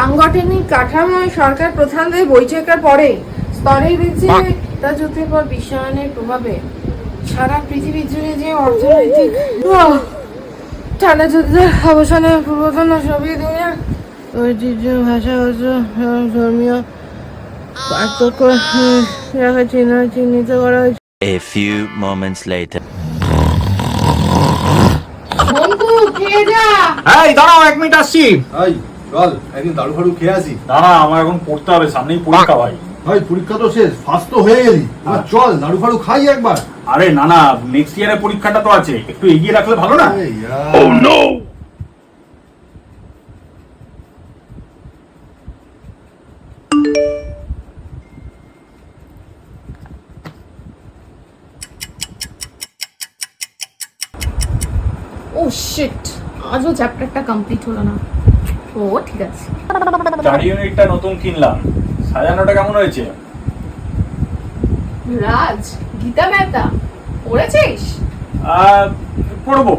সাংগঠনিক কাঠামোয় সরকার প্রধানদের বৈঠকের পরে স্তরে দিচ্ছে তা যুদ্ধের পর বিশ্বায়নের প্রভাবে সারা পৃথিবী জুড়ে যে অর্থনৈতিক টানা যুদ্ধের অবসানে পূর্বতন সোভিয়েত ইউনিয়ন ঐতিহ্য ভাষাগত এবং ধর্মীয় পার্থক্য চিহ্নিত করা হয়েছে। A few moments later. বন্ধু খেয়ে যা। এই দাঁড়াও, 1 মিনিট আসছি। এই চল একদিন দারু ফারু খেয়ে আসি। দাঁড়া, আমার এখন পড়তে হবে, সামনেই পরীক্ষা ভাই। ভাই পরীক্ষা তো শেষ, ফার্স্ট তো হয়ে গেলি, এবার চল দারু ফারু খাই একবার। আরে না না, নেক্সট ইয়ারের পরীক্ষাটা তো আছে, একটু এগিয়ে রাখলে ভালো না? Oh no! ও শিট, আজও চ্যাপ্টারটা কমপ্লিট হলো না। ও ঠিক আছে। 4 ইউনিটটা নতুন কিনলাম, সাজানোটা কেমন হয়েছে? রাজ, গীতা মেহতা পড়েছিস? পড়বো।